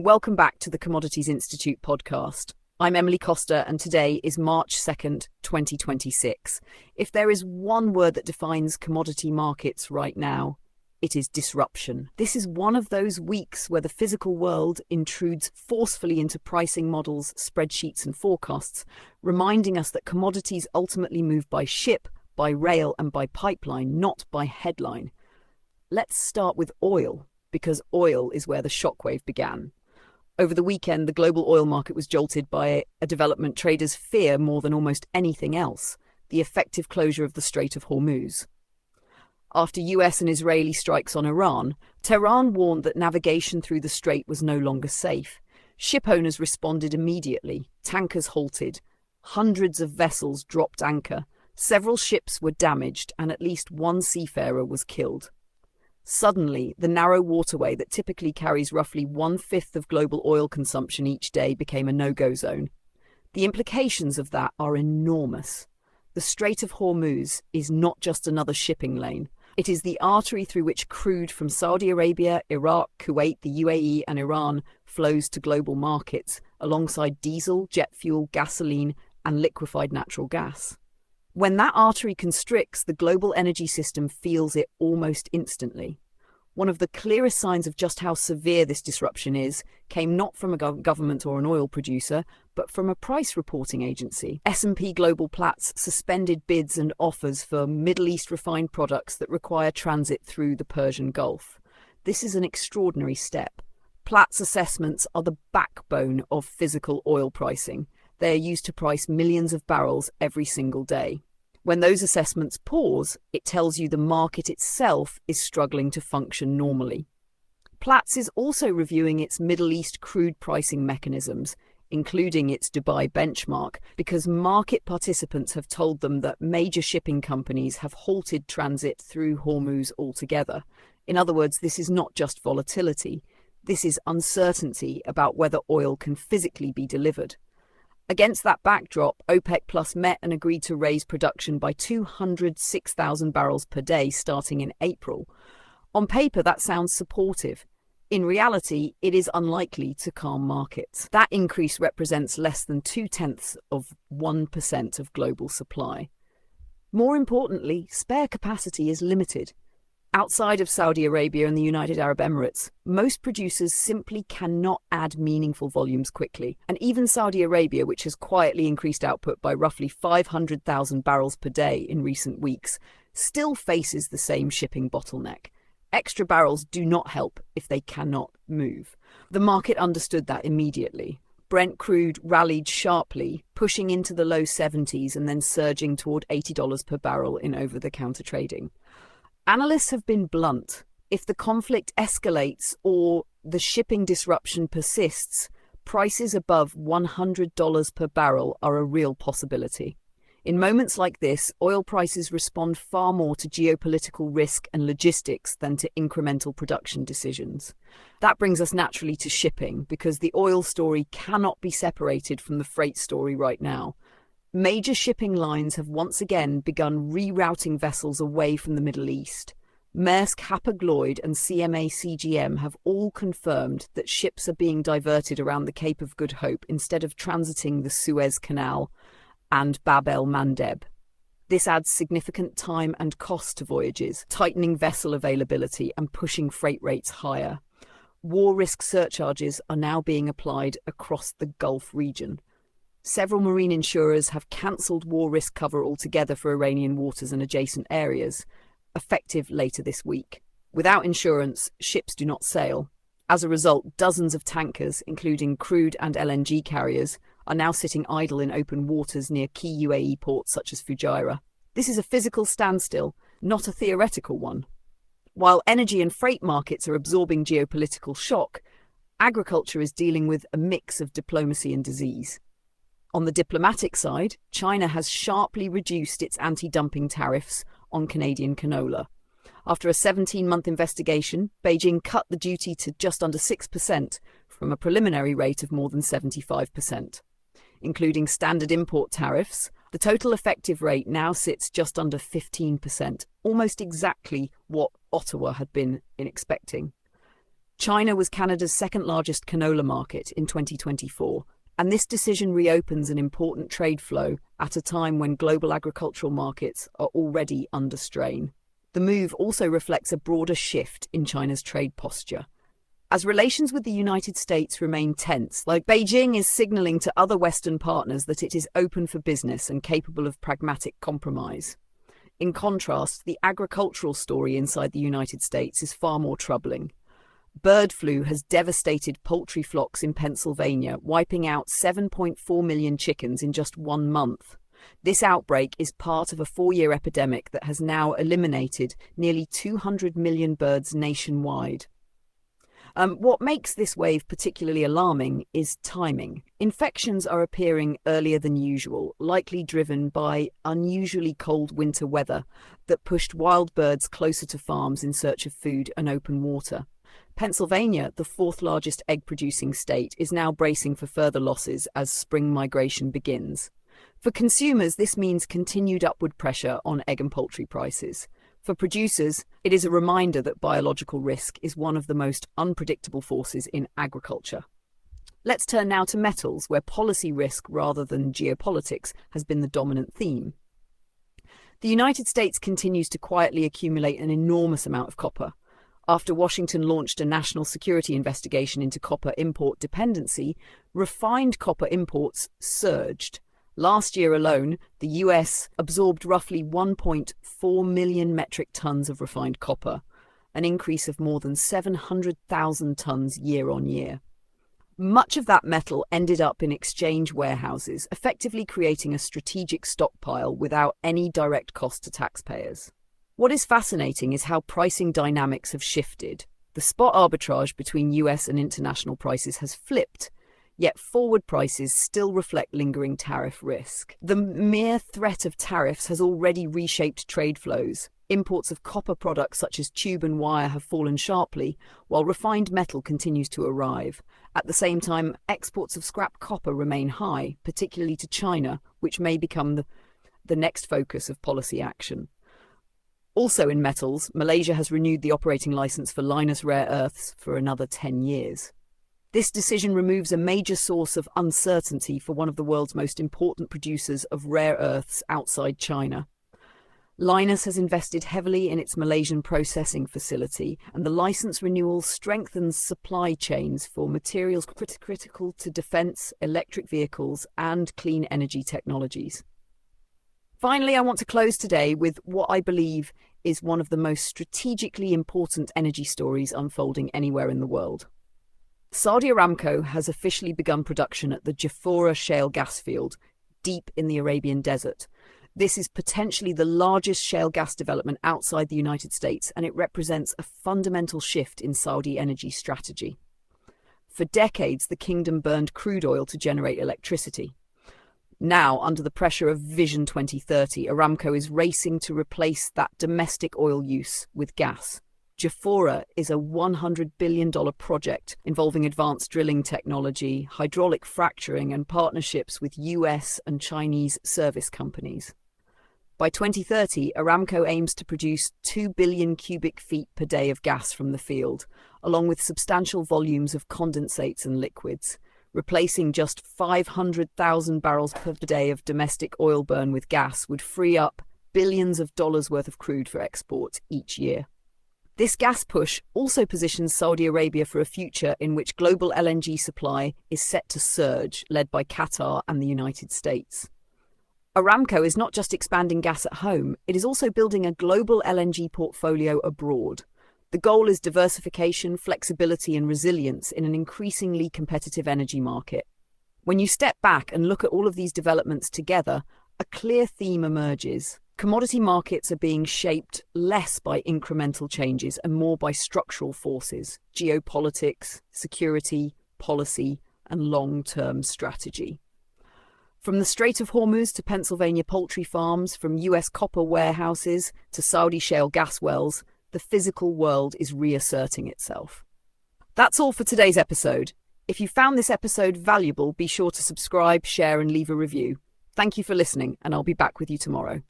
Welcome back to the Commodities Institute podcast. I'm Emily Costa, and today is March 2nd, 2026. If there is one word that defines commodity markets right now, it is disruption. This is one of those weeks where the physical world intrudes forcefully into pricing models, spreadsheets, and forecasts, reminding us that commodities ultimately move by ship, by rail, and by pipeline, not by headline. Let's start with oil, because oil is where the shockwave began. Over the weekend, the global oil market was jolted by a development traders fear more than almost anything else: the effective closure of the Strait of Hormuz. After US and Israeli strikes on Iran, Tehran warned that navigation through the strait was no longer safe. Ship owners responded immediately. Tankers halted. Hundreds of vessels dropped anchor. Several ships were damaged, and at least one seafarer was killed. Suddenly, the narrow waterway that typically carries roughly 1/5 of global oil consumption each day became a no-go zone. The implications of that are enormous. The Strait of Hormuz is not just another shipping lane. It is the artery through which crude from Saudi Arabia, Iraq, Kuwait, the UAE, and Iran flows to global markets, alongside diesel, jet fuel, gasoline, and liquefied natural gas. When that artery constricts, the global energy system feels it almost instantly. One of the clearest signs of just how severe this disruption is came not from a government or an oil producer, but from a price reporting agency. S&P Global Platts suspended bids and offers for Middle East refined products that require transit through the Persian Gulf. This is an extraordinary step. Platts assessments are the backbone of physical oil pricing. They are used to price millions of barrels every single day. When those assessments pause, it tells you the market itself is struggling to function normally. Platts is also reviewing its Middle East crude pricing mechanisms, including its Dubai benchmark, because market participants have told them that major shipping companies have halted transit through Hormuz altogether. In other words, this is not just volatility. This is uncertainty about whether oil can physically be delivered. Against that backdrop, OPEC Plus met and agreed to raise production by 206,000 barrels per day starting in April. On paper, that sounds supportive. In reality, it is unlikely to calm markets. That increase represents less than 0.2% of global supply. More importantly, spare capacity is limited. Outside of Saudi Arabia and the United Arab Emirates, most producers simply cannot add meaningful volumes quickly. And even Saudi Arabia, which has quietly increased output by roughly 500,000 barrels per day in recent weeks, still faces the same shipping bottleneck. Extra barrels do not help if they cannot move. The market understood that immediately. Brent crude rallied sharply, pushing into the low 70s and then surging toward $80 per barrel in over-the-counter trading. Analysts have been blunt. If the conflict escalates or the shipping disruption persists, prices above $100 per barrel are a real possibility. In moments like this, oil prices respond far more to geopolitical risk and logistics than to incremental production decisions. That brings us naturally to shipping, because the oil story cannot be separated from the freight story right now. Major shipping lines have once again begun rerouting vessels away from the Middle East. Maersk, Hapag-Lloyd and CMA CGM have all confirmed that ships are being diverted around the Cape of Good Hope instead of transiting the Suez Canal and Bab el-Mandeb. This adds significant time and cost to voyages, tightening vessel availability and pushing freight rates higher. War risk surcharges are now being applied across the Gulf region. Several marine insurers have cancelled war risk cover altogether for Iranian waters and adjacent areas, effective later this week. Without insurance, ships do not sail. As a result, dozens of tankers, including crude and LNG carriers, are now sitting idle in open waters near key UAE ports such as Fujairah. This is a physical standstill, not a theoretical one. While energy and freight markets are absorbing geopolitical shock, agriculture is dealing with a mix of diplomacy and disease. On the diplomatic side, China has sharply reduced its anti-dumping tariffs on Canadian canola. After a 17-month investigation, Beijing cut the duty to just under 6% from a preliminary rate of more than 75%. Including standard import tariffs, the total effective rate now sits just under 15%, almost exactly what Ottawa had been expecting. China was Canada's second-largest canola market in 2024, and this decision reopens an important trade flow at a time when global agricultural markets are already under strain. The move also reflects a broader shift in China's trade posture. As relations with the United States remain tense, Beijing is signaling to other Western partners that it is open for business and capable of pragmatic compromise. In contrast, the agricultural story inside the United States is far more troubling. Bird flu has devastated poultry flocks in Pennsylvania, wiping out 7.4 million chickens in just 1 month. This outbreak is part of a 4-year epidemic that has now eliminated nearly 200 million birds nationwide. What makes this wave particularly alarming is timing. Infections are appearing earlier than usual, likely driven by unusually cold winter weather that pushed wild birds closer to farms in search of food and open water. Pennsylvania, the 4th largest egg-producing state, is now bracing for further losses as spring migration begins. For consumers, this means continued upward pressure on egg and poultry prices. For producers, it is a reminder that biological risk is one of the most unpredictable forces in agriculture. Let's turn now to metals, where policy risk rather than geopolitics has been the dominant theme. The United States continues to quietly accumulate an enormous amount of copper. After Washington launched a national security investigation into copper import dependency, refined copper imports surged. Last year alone, the US absorbed roughly 1.4 million metric tons of refined copper, an increase of more than 700,000 tons year on year. Much of that metal ended up in exchange warehouses, effectively creating a strategic stockpile without any direct cost to taxpayers. What is fascinating is how pricing dynamics have shifted. The spot arbitrage between US and international prices has flipped, yet forward prices still reflect lingering tariff risk. The mere threat of tariffs has already reshaped trade flows. Imports of copper products such as tube and wire have fallen sharply, while refined metal continues to arrive. At the same time, exports of scrap copper remain high, particularly to China, which may become the next focus of policy action. Also in metals, Malaysia has renewed the operating license for Lynas rare earths for another 10 years. This decision removes a major source of uncertainty for one of the world's most important producers of rare earths outside China. Lynas has invested heavily in its Malaysian processing facility, and the license renewal strengthens supply chains for materials critical to defense, electric vehicles, and clean energy technologies. Finally, I want to close today with what I believe is one of the most strategically important energy stories unfolding anywhere in the world. Saudi Aramco has officially begun production at the Jafurah shale gas field, deep in the Arabian desert. This is potentially the largest shale gas development outside the United States, and it represents a fundamental shift in Saudi energy strategy. For decades, the kingdom burned crude oil to generate electricity. Now, under the pressure of Vision 2030, Aramco is racing to replace that domestic oil use with gas. Jafurah is a $100 billion project involving advanced drilling technology, hydraulic fracturing, and partnerships with US and Chinese service companies. By 2030, Aramco aims to produce 2 billion cubic feet per day of gas from the field, along with substantial volumes of condensates and liquids. Replacing just 500,000 barrels per day of domestic oil burn with gas would free up billions of dollars worth of crude for export each year. This gas push also positions Saudi Arabia for a future in which global LNG supply is set to surge, led by Qatar and the United States. Aramco is not just expanding gas at home, it is also building a global LNG portfolio abroad. The goal is diversification, flexibility, and resilience in an increasingly competitive energy market. When you step back and look at all of these developments together, a clear theme emerges. Commodity markets are being shaped less by incremental changes and more by structural forces: geopolitics, security, policy, and long-term strategy. From the Strait of Hormuz to Pennsylvania poultry farms, from US copper warehouses to Saudi shale gas wells, the physical world is reasserting itself. That's all for today's episode. If you found this episode valuable, be sure to subscribe, share, and leave a review. Thank you for listening, and I'll be back with you tomorrow.